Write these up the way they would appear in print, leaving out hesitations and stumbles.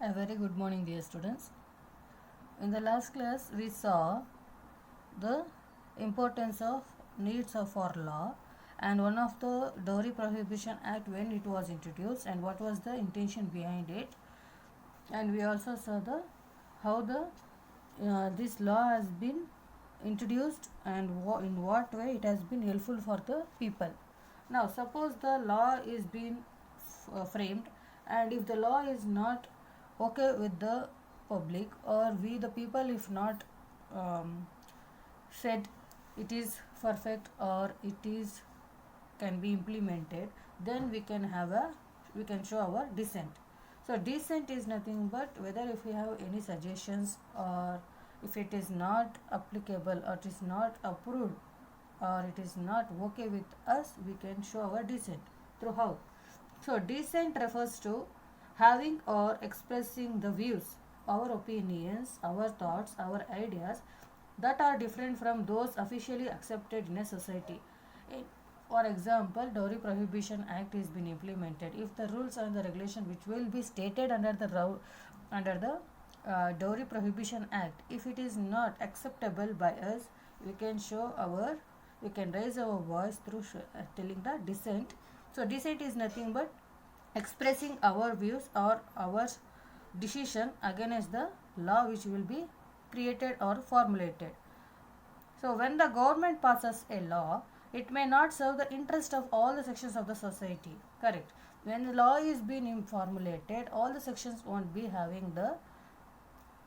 A very good morning, dear students. In the last class, we saw the importance of needs of our law and one of the Dowry Prohibition Act when it was introduced and what was the intention behind it. And we also saw the how the this law has been introduced and in what way it has been helpful for the people. Now, suppose the law is being framed, and if the law is not okay with the public, or we the people if not said it is perfect or it is can be implemented, then we can show our dissent. So dissent is nothing but whether if we have any suggestions, or if it is not applicable or it is not approved or it is not okay with us, we can show our dissent through how. So dissent refers to having or expressing the views, our opinions, our thoughts, our ideas that are different from those officially accepted in a society. For example, Dowry Prohibition Act is been implemented. If the rules and the regulation which will be stated under the Dowry Prohibition Act, if it is not acceptable by us, we can raise our voice through telling the dissent. So dissent is nothing but expressing our views or our decision against the law which will be created or formulated. So when the government passes a law, it may not serve the interest of all the sections of the society. Correct. When the law is being formulated, all the sections won't be having the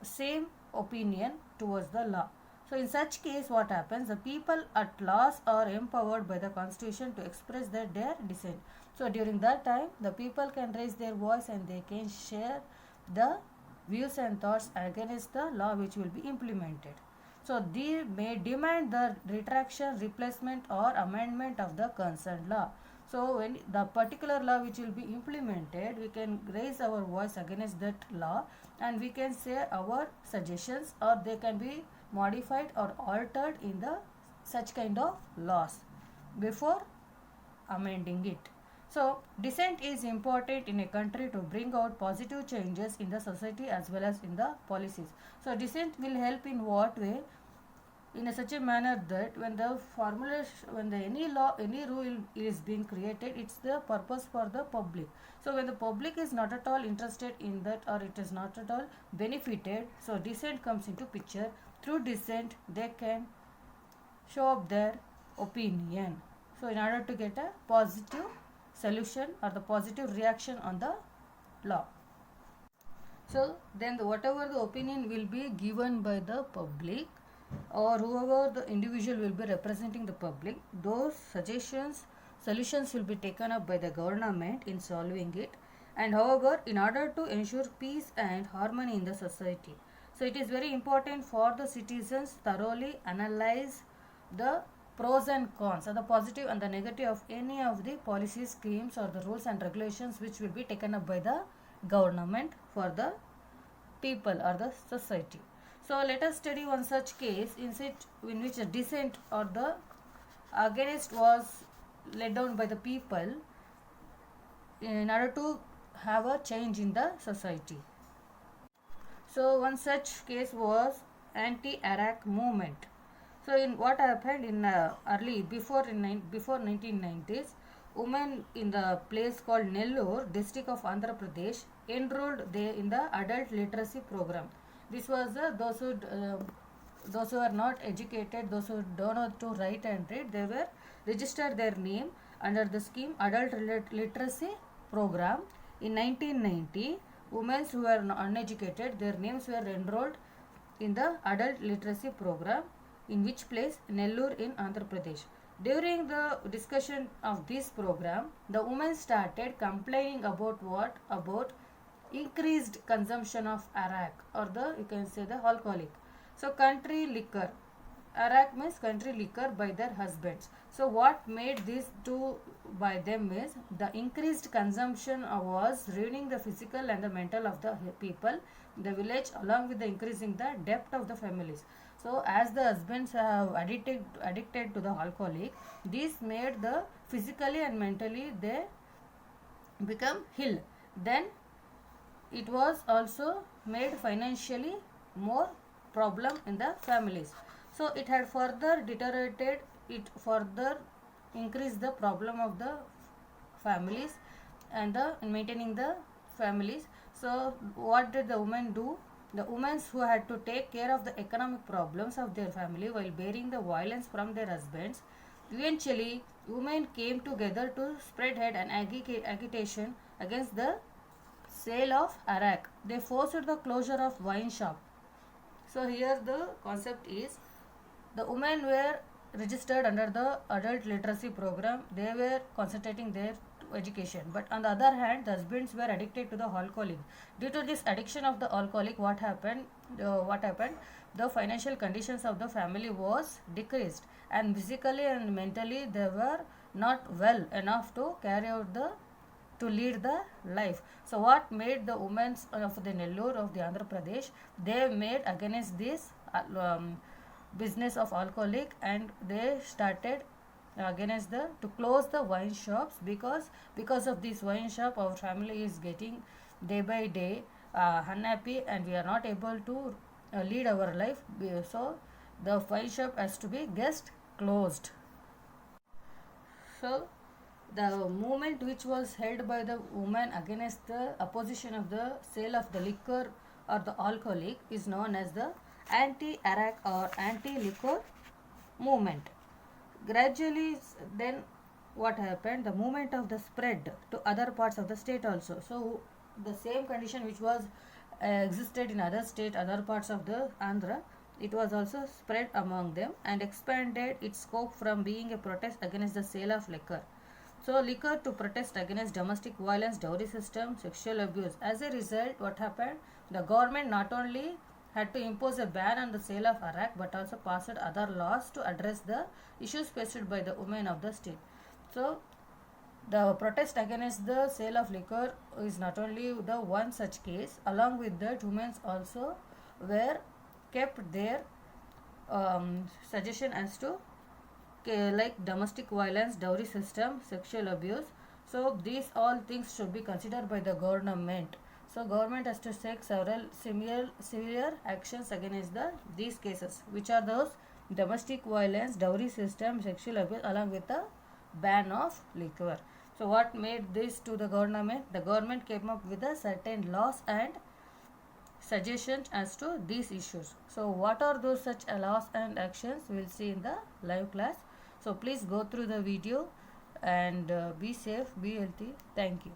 same opinion towards the law. So in such case, what happens? The people at large are empowered by the constitution to express their dissent. So during that time, the people can raise their voice and they can share the views and thoughts against the law which will be implemented. So they may demand the retraction, replacement or amendment of the concerned law. So when the particular law which will be implemented, we can raise our voice against that law and we can say our suggestions, or they can be modified or altered in the such kind of laws before amending it. So dissent is important in a country to bring out positive changes in the society as well as in the policies. So dissent will help in what way? In such a manner that when the formulation, when the any rule is being created, it's the purpose for the public. So when the public is not at all interested in that, or it is not at all benefited, so dissent comes into picture. Through dissent, they can show up their opinion. So in order to get a positive solution or the positive reaction on the law. So then whatever the opinion will be given by the public, or whoever the individual will be representing the public, those solutions will be taken up by the government in solving it. And however, in order to ensure peace and harmony in the society, so it is very important for the citizens thoroughly analyze the pros and cons, or the positive and the negative of any of the policy schemes or the rules and regulations which will be taken up by the government for the people or the society. So let us study one such case in which a dissent or the against was laid down by the people in order to have a change in the society. So one such case was anti-Iraq movement. So in what happened in before 1990s, women in the place called Nellore, district of Andhra Pradesh, enrolled in the adult literacy program. This was those who are not educated, those who don't know to write and read, they were registered their name under the scheme adult literacy program. In 1990, women who were uneducated, their names were enrolled in the adult literacy program, in which place? Nellore in Andhra Pradesh. During the discussion of this program, the women started complaining about what? About increased consumption of arak, or the you can say the alcoholic. So country liquor. Arak means country liquor by their husbands. So what made these two by them is the increased consumption was ruining the physical and the mental of the people in the village, along with the increasing the debt of the families. So as the husbands have addicted to the alcoholic, this made the physically and mentally they become ill. Then it was also made financially more problem in the families. So it had further deteriorated, it further increased the problem of the families and the maintaining the families. So what did the women do? The women who had to take care of the economic problems of their family while bearing the violence from their husbands. Eventually women came together to spread hate and agitation against the sale of arak. They forced the closure of wine shop. So here the concept is the women were registered under the adult literacy program. They were concentrating their education. But on the other hand, the husbands were addicted to the alcoholic. Due to this addiction of the alcoholic, what happened? The financial conditions of the family was decreased, and physically and mentally they were not well enough to carry out the to lead the life. So what made the women of the Nellore of the Andhra Pradesh? They made against this business of alcoholic, and they started against the to close the wine shops, because of this wine shop our family is getting day by day unhappy, and we are not able to lead our life. So the wine shop has to be just closed. So the movement which was held by the women against the opposition of the sale of the liquor or the alcoholic is known as the anti-arak or anti-liquor movement. Gradually then what happened, the movement of the spread to other parts of the state also. So the same condition which was existed in other state, other parts of the Andhra, it was also spread among them and expanded its scope from being a protest against the sale of liquor. So liquor to protest against domestic violence, dowry system, sexual abuse. As a result, what happened? The government not only had to impose a ban on the sale of arak, but also passed other laws to address the issues faced by the women of the state. So the protest against the sale of liquor is not only the one such case. Along with that, women also were kept their suggestion as to like domestic violence, dowry system, sexual abuse. So these all things should be considered by the government. So government has to take several severe actions against these cases, which are those domestic violence, dowry system, sexual abuse, along with the ban of liquor. So what made this to the government? The government came up with a certain laws and suggestions as to these issues. So what are those such laws and actions? We will see in the live class. So please go through the video and be safe, be healthy. Thank you.